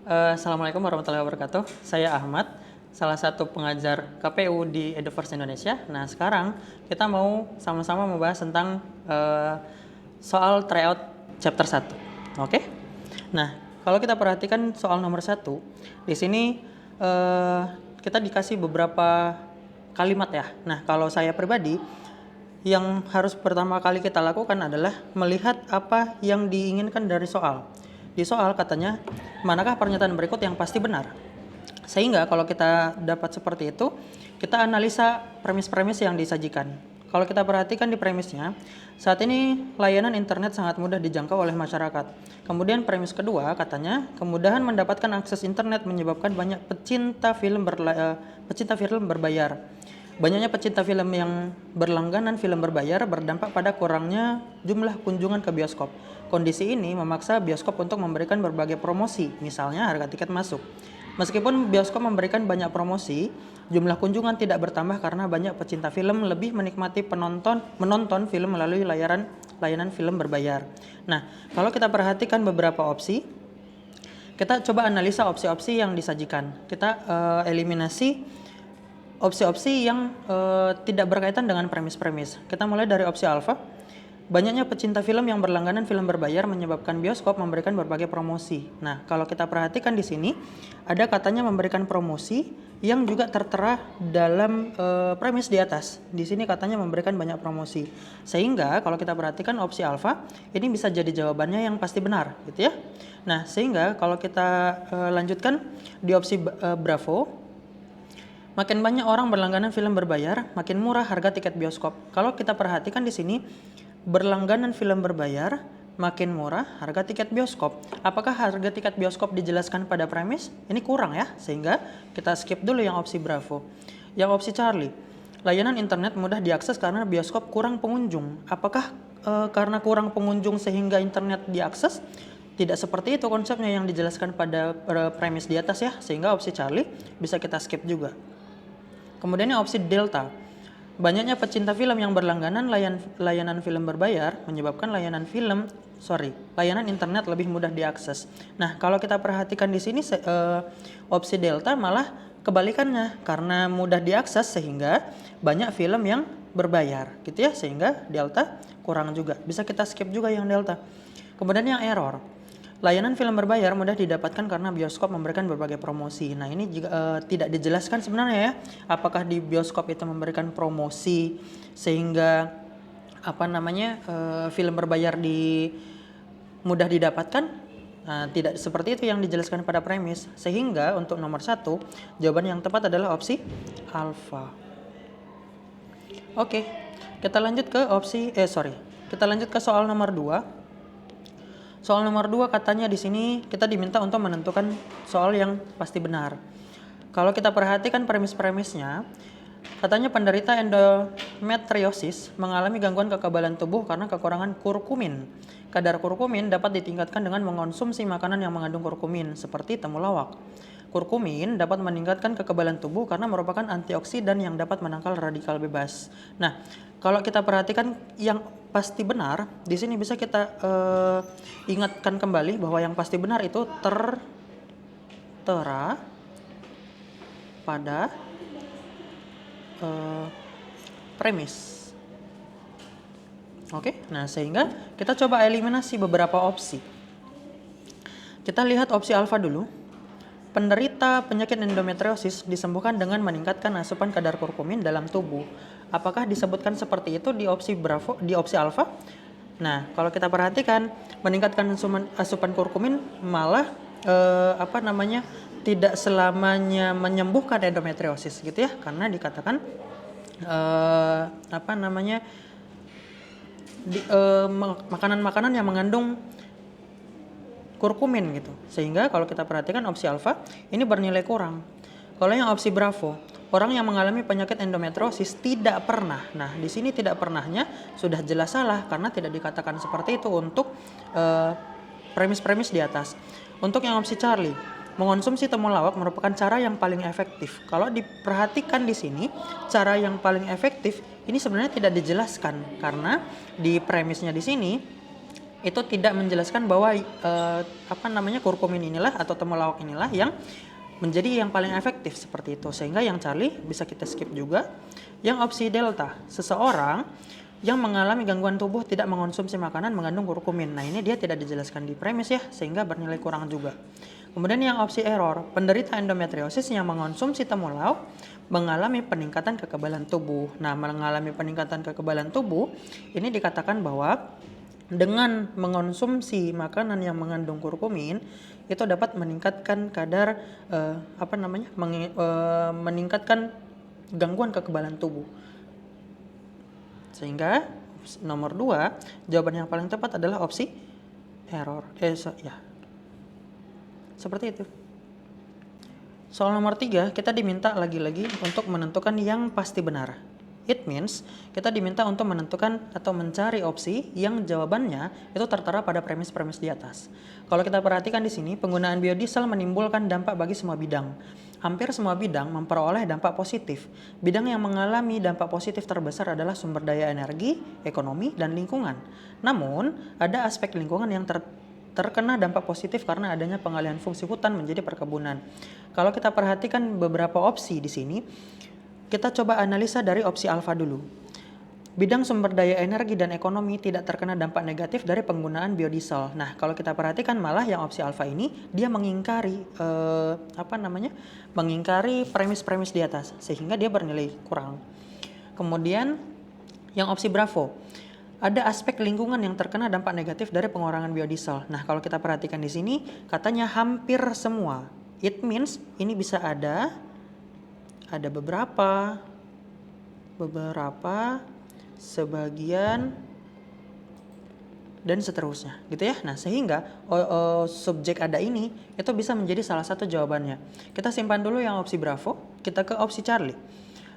Assalamualaikum warahmatullahi wabarakatuh. Saya Ahmad, salah satu pengajar KPU di Eduverse Indonesia. Nah, sekarang kita mau sama-sama membahas tentang soal tryout chapter 1. Oke? Nah, kalau kita perhatikan soal nomor 1, di sini kita dikasih beberapa kalimat ya. Nah, kalau saya pribadi, yang harus pertama kali kita lakukan adalah melihat apa yang diinginkan dari soal. Di soal katanya, manakah pernyataan berikut yang pasti benar? Sehingga kalau kita dapat seperti itu, kita analisa premis-premis yang disajikan. Kalau kita perhatikan di premisnya, saat ini layanan internet sangat mudah dijangkau oleh masyarakat. Kemudian premis kedua katanya, kemudahan mendapatkan akses internet menyebabkan banyak pecinta film berbayar. Banyaknya pecinta film yang berlangganan film berbayar berdampak pada kurangnya jumlah kunjungan ke bioskop. Kondisi ini memaksa bioskop untuk memberikan berbagai promosi, misalnya harga tiket masuk. Meskipun bioskop memberikan banyak promosi, jumlah kunjungan tidak bertambah karena banyak pecinta film lebih menikmati menonton film melalui layanan film berbayar. Nah, kalau kita perhatikan beberapa opsi, kita coba analisa opsi-opsi yang disajikan. Kita eliminasi opsi-opsi yang tidak berkaitan dengan premis-premis. Kita mulai dari opsi alfa. Banyaknya pecinta film yang berlangganan film berbayar menyebabkan bioskop memberikan berbagai promosi. Nah, kalau kita perhatikan di sini, ada katanya memberikan promosi yang juga tertera dalam premis di atas. Di sini katanya memberikan banyak promosi. Sehingga kalau kita perhatikan opsi alfa, ini bisa jadi jawabannya yang pasti benar, gitu ya. Nah, sehingga kalau kita lanjutkan di opsi bravo, makin banyak orang berlangganan film berbayar, makin murah harga tiket bioskop. Kalau kita perhatikan di sini, berlangganan film berbayar, makin murah harga tiket bioskop. Apakah harga tiket bioskop dijelaskan pada premis? Ini kurang ya, sehingga kita skip dulu yang opsi bravo. Yang opsi Charlie, layanan internet mudah diakses karena bioskop kurang pengunjung. Apakah karena kurang pengunjung sehingga internet diakses? Tidak seperti itu konsepnya yang dijelaskan pada premis di atas ya, sehingga opsi Charlie bisa kita skip juga. Kemudian yang opsi delta, banyaknya pecinta film yang berlangganan layanan film berbayar menyebabkan layanan internet lebih mudah diakses. Nah, kalau kita perhatikan di sini opsi delta malah kebalikannya, karena mudah diakses sehingga banyak film yang berbayar, gitu ya, sehingga delta kurang juga. Bisa kita skip juga yang delta. Kemudian yang error, layanan film berbayar mudah didapatkan karena bioskop memberikan berbagai promosi. Nah, ini juga tidak dijelaskan sebenarnya ya, apakah di bioskop itu memberikan promosi sehingga film berbayar mudah didapatkan. Nah, tidak seperti itu yang dijelaskan pada premis. Sehingga untuk nomor 1, jawaban yang tepat adalah opsi alfa. Oke, kita lanjut ke soal nomor 2. Soal nomor 2 katanya di sini kita diminta untuk menentukan soal yang pasti benar. Kalau kita perhatikan premis-premisnya, katanya penderita endometriosis mengalami gangguan kekebalan tubuh karena kekurangan kurkumin. Kadar kurkumin dapat ditingkatkan dengan mengonsumsi makanan yang mengandung kurkumin seperti temulawak. Kurkumin dapat meningkatkan kekebalan tubuh karena merupakan antioksidan yang dapat menangkal radikal bebas. Nah, kalau kita perhatikan yang pasti benar, di sini bisa kita ingatkan kembali bahwa yang pasti benar itu tertera pada premis. Oke, nah sehingga kita coba eliminasi beberapa opsi. Kita lihat opsi alfa dulu. Penderita penyakit endometriosis disembuhkan dengan meningkatkan asupan kadar kurkumin dalam tubuh. Apakah disebutkan seperti itu di opsi bravo, di opsi alfa? Nah, kalau kita perhatikan, meningkatkan asupan kurkumin malah tidak selamanya menyembuhkan endometriosis, gitu ya, karena dikatakan makanan-makanan yang mengandung kurkumin gitu. Sehingga kalau kita perhatikan opsi alfa ini bernilai kurang. Kalau yang opsi bravo, orang yang mengalami penyakit endometriosis tidak pernah. Nah, di sini tidak pernahnya sudah jelas salah karena tidak dikatakan seperti itu untuk premis-premis di atas. Untuk yang opsi Charlie, mengonsumsi temulawak merupakan cara yang paling efektif. Kalau diperhatikan di sini, cara yang paling efektif ini sebenarnya tidak dijelaskan karena di premisnya di sini itu tidak menjelaskan bahwa kurkumin inilah atau temulawak inilah yang menjadi yang paling efektif seperti itu. Sehingga yang Charlie bisa kita skip juga. Yang opsi delta, seseorang yang mengalami gangguan tubuh tidak mengonsumsi makanan mengandung kurkumin. Nah, ini dia tidak dijelaskan di premis ya, sehingga bernilai kurang juga. Kemudian yang opsi error, penderita endometriosis yang mengonsumsi temulawak mengalami peningkatan kekebalan tubuh. Nah, mengalami peningkatan kekebalan tubuh ini dikatakan bahwa dengan mengonsumsi makanan yang mengandung kurkumin itu dapat meningkatkan kadar meningkatkan gangguan kekebalan tubuh. Sehingga nomor 2 jawaban yang paling tepat adalah opsi error. Seperti itu. Soal nomor 3 kita diminta lagi-lagi untuk menentukan yang pasti benar. It means kita diminta untuk menentukan atau mencari opsi yang jawabannya itu tertera pada premis-premis di atas. Kalau kita perhatikan di sini, penggunaan biodiesel menimbulkan dampak bagi semua bidang. Hampir semua bidang memperoleh dampak positif. Bidang yang mengalami dampak positif terbesar adalah sumber daya energi, ekonomi, dan lingkungan. Namun, ada aspek lingkungan yang terkena dampak positif karena adanya pengalihan fungsi hutan menjadi perkebunan. Kalau kita perhatikan beberapa opsi di sini, kita coba analisa dari opsi alfa dulu. Bidang sumber daya energi dan ekonomi tidak terkena dampak negatif dari penggunaan biodiesel. Nah, kalau kita perhatikan malah yang opsi alfa ini dia mengingkari mengingkari premis-premis di atas sehingga dia bernilai kurang. Kemudian yang opsi bravo, ada aspek lingkungan yang terkena dampak negatif dari pengurangan biodiesel. Nah, kalau kita perhatikan di sini katanya hampir semua. It means ini bisa ada beberapa, sebagian, dan seterusnya gitu ya. Nah, sehingga subjek ada ini itu bisa menjadi salah satu jawabannya. Kita simpan dulu yang opsi bravo, kita ke opsi Charlie.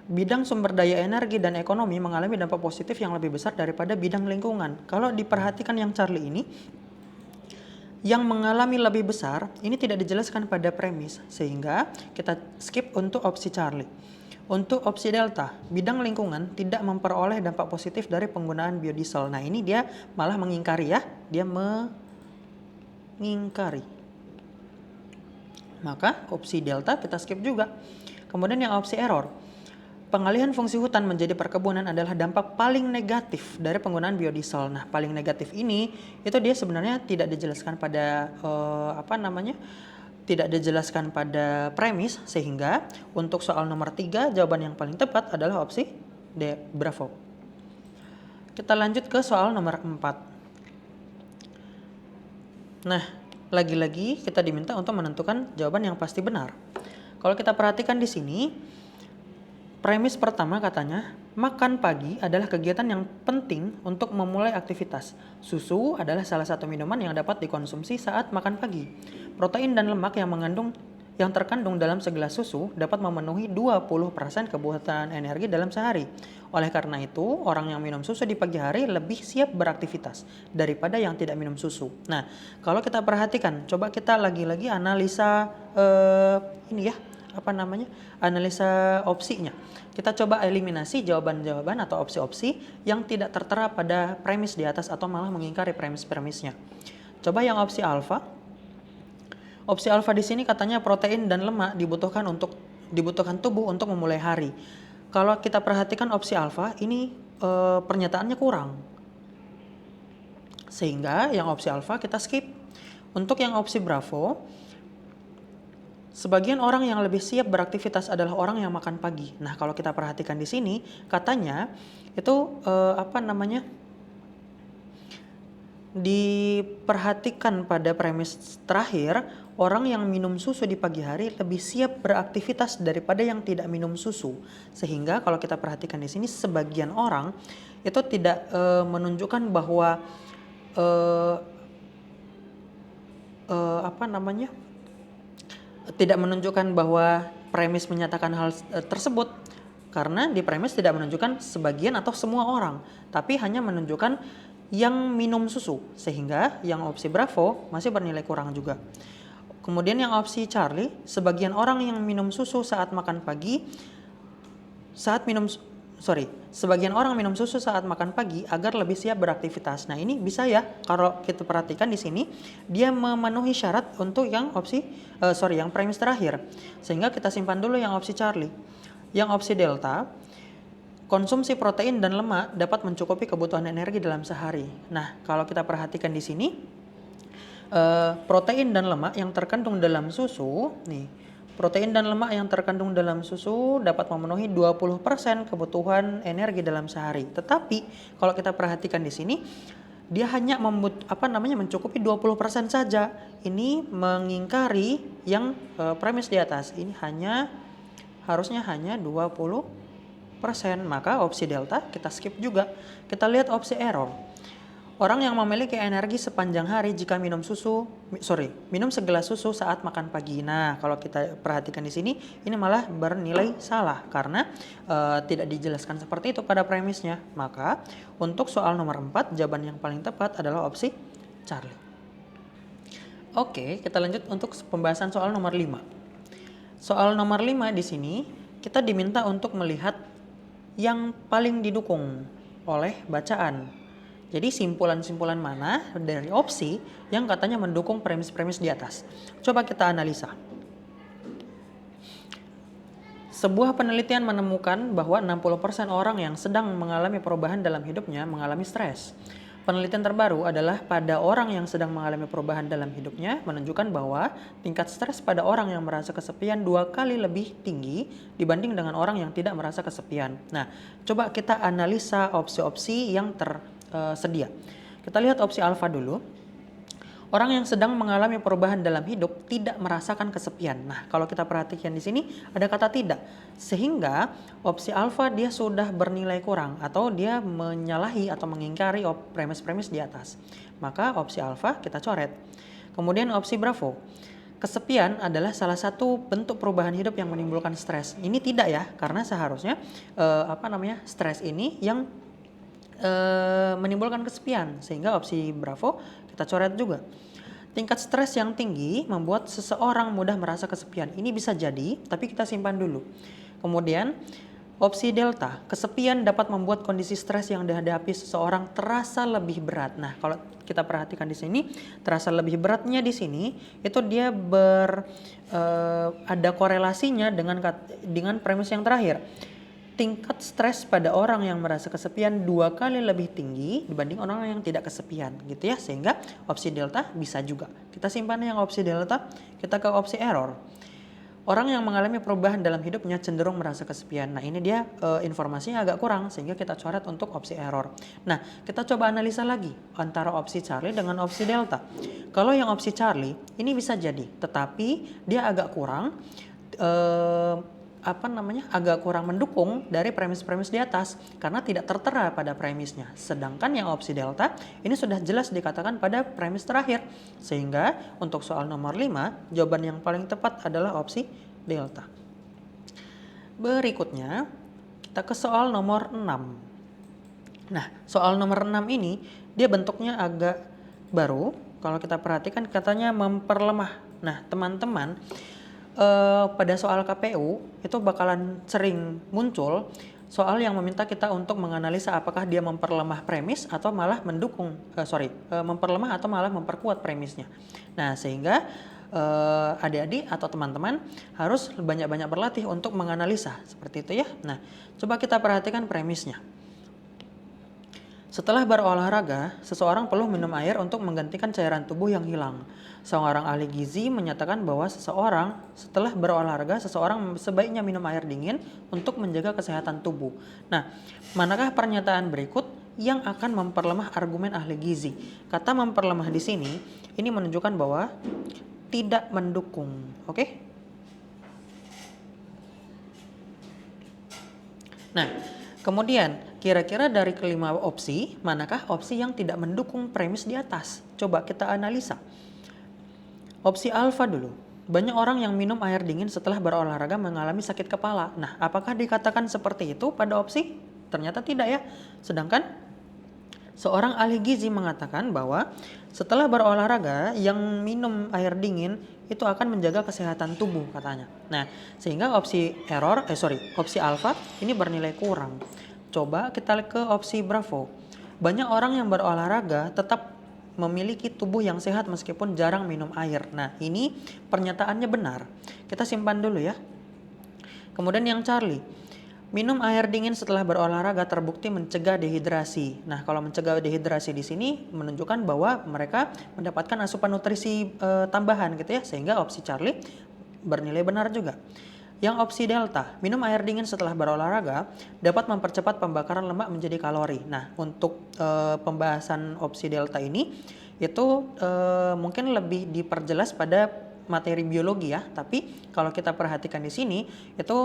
Bidang sumber daya energi dan ekonomi mengalami dampak positif yang lebih besar daripada bidang lingkungan. Kalau diperhatikan yang Charlie ini, yang mengalami lebih besar ini tidak dijelaskan pada premis, sehingga kita skip untuk opsi Charlie. Untuk opsi delta, bidang lingkungan tidak memperoleh dampak positif dari penggunaan biodiesel. Nah, ini dia malah mengingkari ya, dia mengingkari. Maka opsi delta kita skip juga. Kemudian yang opsi error, pengalihan fungsi hutan menjadi perkebunan adalah dampak paling negatif dari penggunaan biodiesel. Nah, paling negatif ini itu dia sebenarnya tidak dijelaskan pada tidak dijelaskan pada premis, sehingga untuk soal nomor 3 jawaban yang paling tepat adalah opsi D, bravo. Kita lanjut ke soal nomor 4. Nah, lagi-lagi kita diminta untuk menentukan jawaban yang pasti benar. Kalau kita perhatikan di sini, premis pertama katanya, makan pagi adalah kegiatan yang penting untuk memulai aktivitas. Susu adalah salah satu minuman yang dapat dikonsumsi saat makan pagi. Protein dan lemak yang terkandung dalam segelas susu dapat memenuhi 20% kebutuhan energi dalam sehari. Oleh karena itu, orang yang minum susu di pagi hari lebih siap beraktivitas daripada yang tidak minum susu. Nah, kalau kita perhatikan, coba kita lagi-lagi analisa analisa opsinya. Kita coba eliminasi jawaban-jawaban atau opsi-opsi yang tidak tertera pada premis di atas atau malah mengingkari premis-premisnya. Coba yang opsi alfa. Opsi alfa di sini katanya protein dan lemak dibutuhkan tubuh untuk memulai hari. Kalau kita perhatikan opsi alfa ini pernyataannya kurang. Sehingga yang opsi alfa kita skip. Untuk yang opsi bravo, sebagian orang yang lebih siap beraktivitas adalah orang yang makan pagi. Nah, kalau kita perhatikan di sini, katanya itu diperhatikan pada premis terakhir, orang yang minum susu di pagi hari lebih siap beraktivitas daripada yang tidak minum susu. Sehingga kalau kita perhatikan di sini, sebagian orang itu tidak menunjukkan bahwa tidak menunjukkan bahwa premis menyatakan hal tersebut, karena di premis tidak menunjukkan sebagian atau semua orang, tapi hanya menunjukkan yang minum susu, sehingga yang opsi bravo masih bernilai kurang juga. Kemudian yang opsi Charlie, sebagian orang yang minum susu saat makan pagi, sebagian orang minum susu saat makan pagi agar lebih siap beraktivitas. Nah, ini bisa ya kalau kita perhatikan di sini dia memenuhi syarat untuk yang yang premis terakhir. Sehingga kita simpan dulu yang opsi Charlie. Yang opsi Delta, konsumsi protein dan lemak dapat mencukupi kebutuhan energi dalam sehari. Nah, kalau kita perhatikan di sini protein dan lemak yang terkandung dalam susu nih. Protein dan lemak yang terkandung dalam susu dapat memenuhi 20% kebutuhan energi dalam sehari. Tetapi kalau kita perhatikan di sini dia hanya mencukupi 20% saja. Ini mengingkari yang premis di atas. Ini harusnya hanya 20%. Maka opsi delta kita skip juga. Kita lihat opsi error. Orang yang memiliki energi sepanjang hari jika minum segelas susu saat makan pagi. Nah, kalau kita perhatikan di sini, ini malah bernilai salah karena tidak dijelaskan seperti itu pada premisnya. Maka untuk soal nomor 4, jawaban yang paling tepat adalah opsi Charlie. Oke, kita lanjut untuk pembahasan soal nomor 5. Soal nomor 5 di sini kita diminta untuk melihat yang paling didukung oleh bacaan. Jadi simpulan-simpulan mana dari opsi yang katanya mendukung premis-premis di atas. Coba kita analisa. Sebuah penelitian menemukan bahwa 60% orang yang sedang mengalami perubahan dalam hidupnya mengalami stres. Penelitian terbaru adalah pada orang yang sedang mengalami perubahan dalam hidupnya menunjukkan bahwa tingkat stres pada orang yang merasa kesepian 2 kali lebih tinggi dibanding dengan orang yang tidak merasa kesepian. Nah, coba kita analisa opsi-opsi yang tersedia. Kita lihat opsi alfa dulu. Orang yang sedang mengalami perubahan dalam hidup tidak merasakan kesepian. Nah, kalau kita perhatikan di sini ada kata tidak. Sehingga opsi alfa dia sudah bernilai kurang atau dia menyalahi atau mengingkari premis-premis di atas. Maka opsi alfa kita coret. Kemudian opsi bravo. Kesepian adalah salah satu bentuk perubahan hidup yang menimbulkan stres. Ini tidak ya, karena seharusnya stres ini yang menimbulkan kesepian, sehingga opsi bravo kita coret juga. Tingkat stres yang tinggi membuat seseorang mudah merasa kesepian. Ini bisa jadi, tapi kita simpan dulu. Kemudian opsi delta, kesepian dapat membuat kondisi stres yang dihadapi seseorang terasa lebih berat. Nah, kalau kita perhatikan di sini, terasa lebih beratnya di sini itu dia ada korelasinya dengan premis yang terakhir. Tingkat stres pada orang yang merasa kesepian 2 kali lebih tinggi dibanding orang yang tidak kesepian gitu ya, sehingga opsi delta bisa juga. Kita simpan yang opsi delta, kita ke opsi error. Orang yang mengalami perubahan dalam hidupnya cenderung merasa kesepian. Nah, ini dia informasinya agak kurang sehingga kita coret untuk opsi error. Nah, kita coba analisa lagi antara opsi Charlie dengan opsi delta. Kalau yang opsi Charlie ini bisa jadi, tetapi dia agak kurang agak kurang mendukung dari premis-premis di atas karena tidak tertera pada premisnya. Sedangkan yang opsi delta ini sudah jelas dikatakan pada premis terakhir. Sehingga untuk soal nomor 5, jawaban yang paling tepat adalah opsi delta. Berikutnya, kita ke soal nomor 6. Nah, soal nomor 6 ini dia bentuknya agak baru. Kalau kita perhatikan katanya memperlemah. Nah, teman-teman, pada soal KPU itu bakalan sering muncul soal yang meminta kita untuk menganalisa apakah dia memperlemah premis atau malah memperlemah atau malah memperkuat premisnya. Nah, sehingga adik-adik atau teman-teman harus banyak-banyak berlatih untuk menganalisa seperti itu ya. Nah, coba kita perhatikan premisnya. Setelah berolahraga, seseorang perlu minum air untuk menggantikan cairan tubuh yang hilang. Seorang ahli gizi menyatakan bahwa setelah berolahraga, seseorang sebaiknya minum air dingin untuk menjaga kesehatan tubuh. Nah, manakah pernyataan berikut yang akan memperlemah argumen ahli gizi? Kata memperlemah di sini, ini menunjukkan bahwa tidak mendukung. Oke? Nah, kemudian kira-kira dari kelima opsi, manakah opsi yang tidak mendukung premis di atas? Coba kita analisa. Opsi alfa dulu. Banyak orang yang minum air dingin setelah berolahraga mengalami sakit kepala. Nah, apakah dikatakan seperti itu pada opsi? Ternyata tidak ya. Sedangkan seorang ahli gizi mengatakan bahwa setelah berolahraga yang minum air dingin itu akan menjaga kesehatan tubuh katanya. Nah, sehingga opsi alfa ini bernilai kurang. Coba kita ke opsi Bravo. Banyak orang yang berolahraga tetap memiliki tubuh yang sehat meskipun jarang minum air. Nah, ini pernyataannya benar. Kita simpan dulu ya. Kemudian yang Charlie. Minum air dingin setelah berolahraga terbukti mencegah dehidrasi. Nah, kalau mencegah dehidrasi di sini menunjukkan bahwa mereka mendapatkan asupan nutrisi tambahan gitu ya, sehingga opsi Charlie bernilai benar juga. Yang opsi Delta, minum air dingin setelah berolahraga dapat mempercepat pembakaran lemak menjadi kalori. Nah, untuk pembahasan opsi Delta ini itu mungkin lebih diperjelas pada materi biologi ya, tapi kalau kita perhatikan di sini itu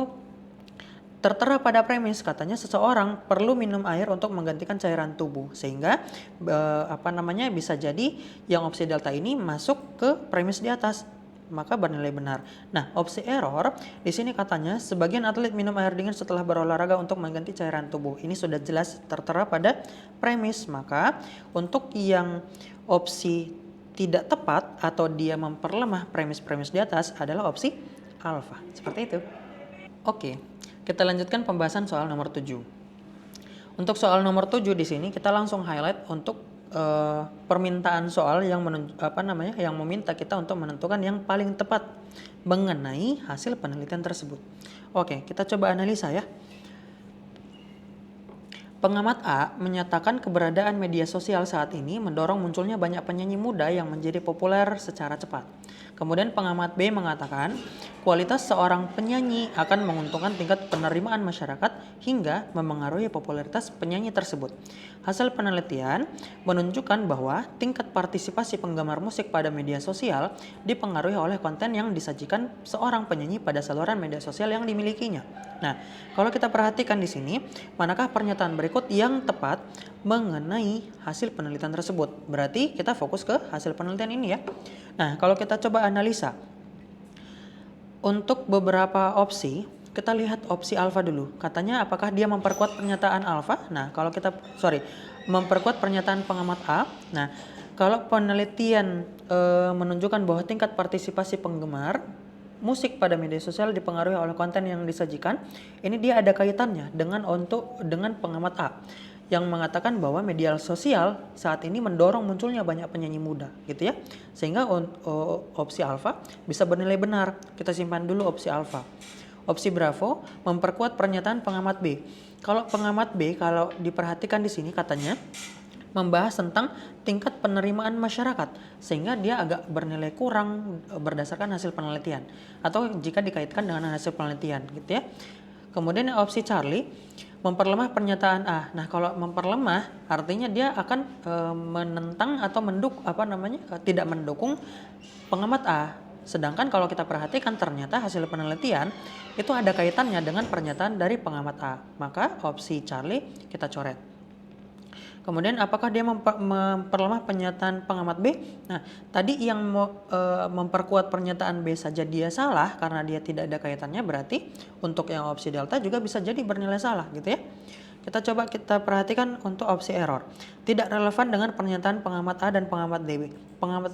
tertera pada premis katanya seseorang perlu minum air untuk menggantikan cairan tubuh, sehingga bisa jadi yang opsi Delta ini masuk ke premis di atas, maka bernilai benar. Nah, opsi error di sini katanya sebagian atlet minum air dingin setelah berolahraga untuk mengganti cairan tubuh. Ini sudah jelas tertera pada premis, maka untuk yang opsi tidak tepat atau dia memperlemah premis-premis di atas adalah opsi alfa. Seperti itu. Oke, kita lanjutkan pembahasan soal nomor 7. Untuk soal nomor 7 di sini kita langsung highlight untuk permintaan soal yang yang meminta kita untuk menentukan yang paling tepat mengenai hasil penelitian tersebut. Oke, kita coba analisa ya. Pengamat A menyatakan keberadaan media sosial saat ini mendorong munculnya banyak penyanyi muda yang menjadi populer secara cepat. Kemudian pengamat B mengatakan kualitas seorang penyanyi akan menguntungkan tingkat penerimaan masyarakat hingga memengaruhi popularitas penyanyi tersebut. Hasil penelitian menunjukkan bahwa tingkat partisipasi penggemar musik pada media sosial dipengaruhi oleh konten yang disajikan seorang penyanyi pada saluran media sosial yang dimilikinya. Nah, kalau kita perhatikan di sini, manakah pernyataan berikut yang tepat mengenai hasil penelitian tersebut? Berarti kita fokus ke hasil penelitian ini ya. Nah, kalau kita coba analisa untuk beberapa opsi, kita lihat opsi alfa dulu. Katanya apakah dia memperkuat pernyataan alfa? Nah, kalau memperkuat pernyataan pengamat A. Nah, kalau penelitian menunjukkan bahwa tingkat partisipasi penggemar musik pada media sosial dipengaruhi oleh konten yang disajikan, ini dia ada kaitannya dengan pengamat A yang mengatakan bahwa media sosial saat ini mendorong munculnya banyak penyanyi muda gitu ya, sehingga opsi alfa bisa bernilai benar. Kita simpan dulu opsi alfa. Opsi Bravo memperkuat pernyataan pengamat B. Kalau pengamat B, kalau diperhatikan di sini katanya membahas tentang tingkat penerimaan masyarakat, sehingga dia agak bernilai kurang berdasarkan hasil penelitian atau jika dikaitkan dengan hasil penelitian gitu ya. Kemudian opsi Charlie memperlemah pernyataan A. Nah, kalau memperlemah artinya dia akan menentang atau tidak mendukung pengamat A. Sedangkan kalau kita perhatikan ternyata hasil penelitian itu ada kaitannya dengan pernyataan dari pengamat A. Maka opsi Charlie kita coret. Kemudian apakah dia memperlemah pernyataan pengamat B? Nah, tadi yang memperkuat pernyataan B saja dia salah karena dia tidak ada kaitannya, berarti untuk yang opsi delta juga bisa jadi bernilai salah gitu ya. Kita perhatikan untuk opsi error. Tidak relevan dengan pernyataan pengamat A dan pengamat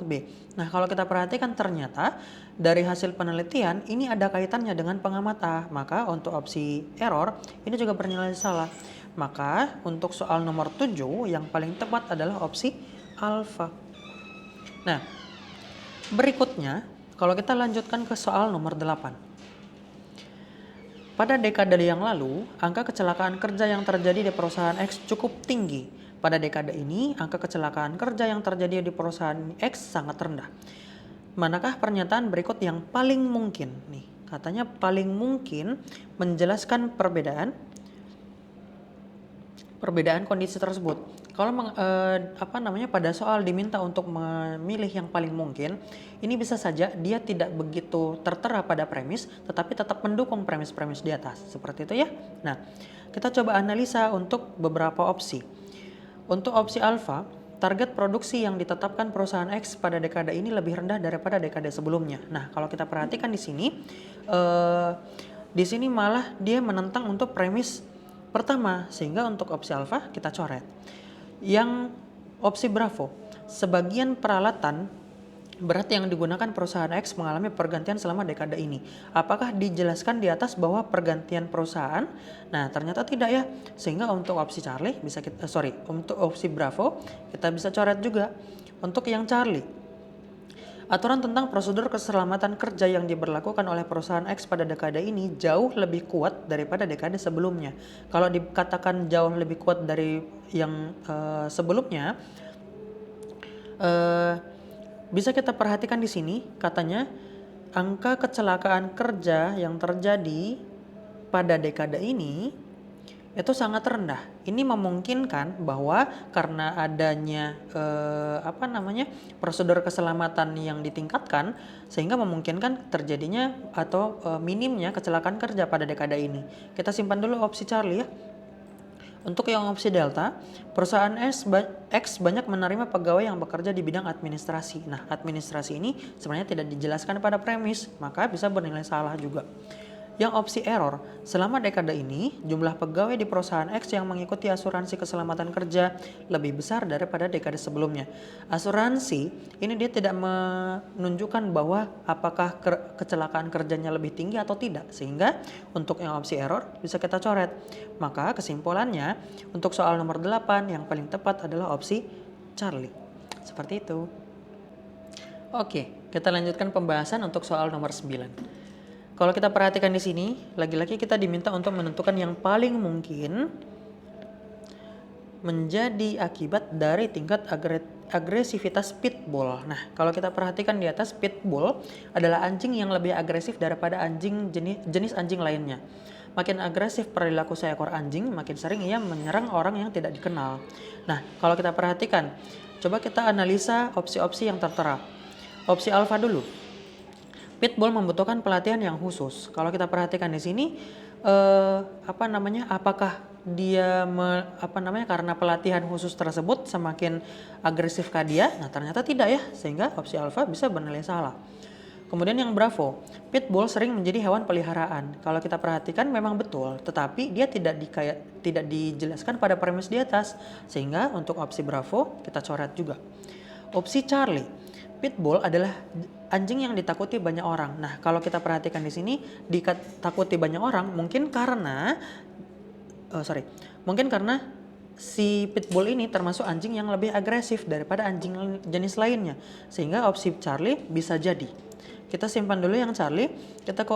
B. Nah, kalau kita perhatikan ternyata dari hasil penelitian ini ada kaitannya dengan pengamat A, maka untuk opsi error ini juga bernilai salah. Maka untuk soal nomor 7 yang paling tepat adalah opsi alfa. Nah, berikutnya kalau kita lanjutkan ke soal nomor 8. Pada dekade yang lalu, angka kecelakaan kerja yang terjadi di perusahaan X cukup tinggi. Pada dekade ini, angka kecelakaan kerja yang terjadi di perusahaan X sangat rendah. Manakah pernyataan berikut yang paling mungkin? Nih, katanya paling mungkin menjelaskan perbedaan kondisi tersebut. Kalau pada soal diminta untuk memilih yang paling mungkin, ini bisa saja dia tidak begitu tertera pada premis, tetapi tetap mendukung premis-premis di atas. Seperti itu ya. Nah, kita coba analisa untuk beberapa opsi. Untuk opsi alfa, target produksi yang ditetapkan perusahaan X pada dekade ini lebih rendah daripada dekade sebelumnya. Nah, kalau kita perhatikan di sini malah dia menentang untuk premis pertama, sehingga untuk opsi alfa kita coret. Yang opsi Bravo, sebagian peralatan Berat yang digunakan perusahaan X mengalami pergantian selama dekade ini. Apakah dijelaskan di atas bahwa pergantian perusahaan? Nah, ternyata tidak ya. Sehingga untuk opsi Charlie bisa untuk opsi Bravo kita bisa coret juga. Untuk yang Charlie, aturan tentang prosedur keselamatan kerja yang diberlakukan oleh perusahaan X pada dekade ini jauh lebih kuat daripada dekade sebelumnya. Kalau dikatakan jauh lebih kuat dari yang sebelumnya, eh, bisa kita perhatikan di sini katanya angka kecelakaan kerja yang terjadi pada dekade ini itu sangat rendah. Ini memungkinkan bahwa karena adanya prosedur keselamatan yang ditingkatkan sehingga memungkinkan terjadinya atau minimnya kecelakaan kerja pada dekade ini. Kita simpan dulu opsi Charlie ya. Untuk yang opsi Delta, perusahaan X banyak menerima pegawai yang bekerja di bidang administrasi. Nah, administrasi ini sebenarnya tidak dijelaskan pada premis, maka bisa bernilai salah juga. Yang opsi error, selama dekade ini jumlah pegawai di perusahaan X yang mengikuti asuransi keselamatan kerja lebih besar daripada dekade sebelumnya. Asuransi ini dia tidak menunjukkan bahwa apakah kecelakaan kerjanya lebih tinggi atau tidak, sehingga untuk yang opsi error bisa kita coret. Maka kesimpulannya untuk soal nomor 8 yang paling tepat adalah opsi Charlie. Seperti itu. Oke, kita lanjutkan pembahasan untuk soal nomor 9. Kalau kita perhatikan di sini, lagi-lagi kita diminta untuk menentukan yang paling mungkin menjadi akibat dari tingkat agresivitas pitbull. Nah, kalau kita perhatikan di atas, pitbull adalah anjing yang lebih agresif daripada jenis anjing lainnya. Makin agresif perilaku seekor anjing, makin sering ia menyerang orang yang tidak dikenal. Nah, kalau kita perhatikan, coba kita analisa opsi-opsi yang tertera. Opsi alfa dulu. Pitbull membutuhkan pelatihan yang khusus. Kalau kita perhatikan di sini, apakah dia karena pelatihan khusus tersebut semakin agresifkah dia? Nah, ternyata tidak ya, sehingga opsi alfa bisa bernilai salah. Kemudian yang Bravo, Pitbull sering menjadi hewan peliharaan. Kalau kita perhatikan memang betul, tetapi dia tidak dijelaskan pada premis di atas, sehingga untuk opsi Bravo kita coret juga. Opsi Charlie, Pitbull adalah anjing yang ditakuti banyak orang. Nah, kalau kita perhatikan di sini, ditakuti banyak orang mungkin karena si Pitbull ini termasuk anjing yang lebih agresif daripada anjing jenis lainnya. Sehingga opsi Charlie bisa jadi. Kita simpan dulu yang Charlie, kita ke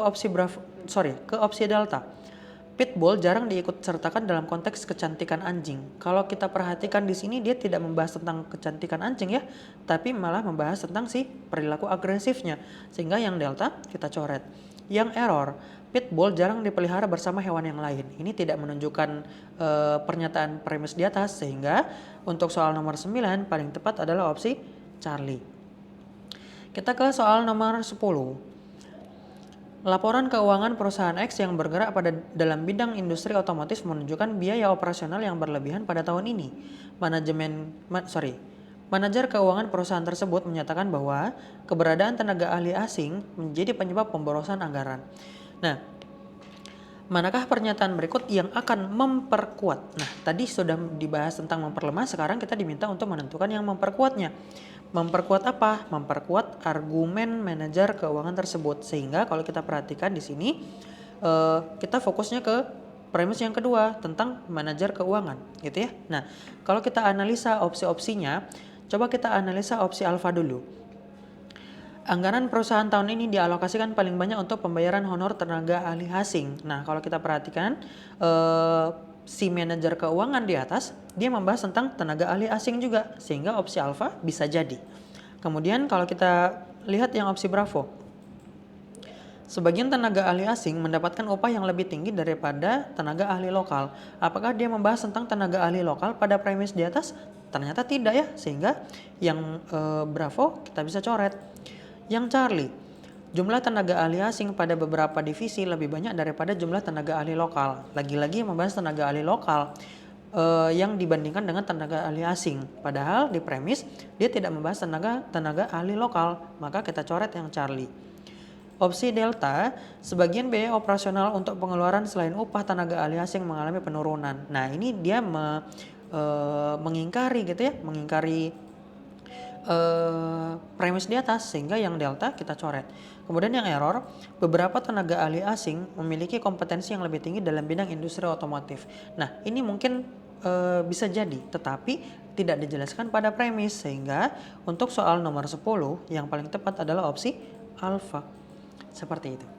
opsi Delta. Pitbull jarang diikut sertakan dalam konteks kecantikan anjing. Kalau kita perhatikan di sini dia tidak membahas tentang kecantikan anjing ya, tapi malah membahas tentang si perilaku agresifnya. Sehingga yang Delta kita coret. Yang error, Pitbull jarang dipelihara bersama hewan yang lain. Ini tidak menunjukkan pernyataan premis di atas, sehingga untuk soal nomor 9 paling tepat adalah opsi Charlie. Kita ke soal nomor 10. Laporan keuangan perusahaan X yang bergerak dalam bidang industri otomotif menunjukkan biaya operasional yang berlebihan pada tahun ini. Manajer keuangan perusahaan tersebut menyatakan bahwa keberadaan tenaga ahli asing menjadi penyebab pemborosan anggaran. Nah, manakah pernyataan berikut yang akan memperkuat? Nah, tadi sudah dibahas tentang memperlemah, sekarang kita diminta untuk menentukan yang memperkuatnya. Memperkuat apa? Memperkuat argumen manajer keuangan tersebut. Sehingga kalau kita perhatikan di sini, kita fokusnya ke premis yang kedua tentang manajer keuangan, gitu ya. Nah, kalau kita analisa opsi-opsinya, coba kita analisa opsi alfa dulu. Anggaran perusahaan tahun ini dialokasikan paling banyak untuk pembayaran honor tenaga ahli asing. Nah, kalau kita perhatikan si manajer keuangan di atas, dia membahas tentang tenaga ahli asing juga, sehingga opsi alfa bisa jadi. Kemudian kalau kita lihat yang opsi Bravo, sebagian tenaga ahli asing mendapatkan upah yang lebih tinggi daripada tenaga ahli lokal. Apakah dia membahas tentang tenaga ahli lokal pada premis di atas? Ternyata tidak ya, sehingga yang Bravo kita bisa coret. Yang Charlie, jumlah tenaga ahli asing pada beberapa divisi lebih banyak daripada jumlah tenaga ahli lokal. Lagi-lagi membahas tenaga ahli lokal yang dibandingkan dengan tenaga ahli asing. Padahal di premis dia tidak membahas tenaga ahli lokal, maka kita coret yang Charlie. Opsi Delta, sebagian biaya operasional untuk pengeluaran selain upah tenaga ahli asing mengalami penurunan. Nah, ini dia mengingkari premis di atas sehingga yang delta kita coret. Kemudian yang error, beberapa tenaga ahli asing memiliki kompetensi yang lebih tinggi dalam bidang industri otomotif. Nah, ini mungkin bisa jadi, tetapi tidak dijelaskan pada premis, sehingga untuk soal nomor 10 yang paling tepat adalah opsi alfa. Seperti itu.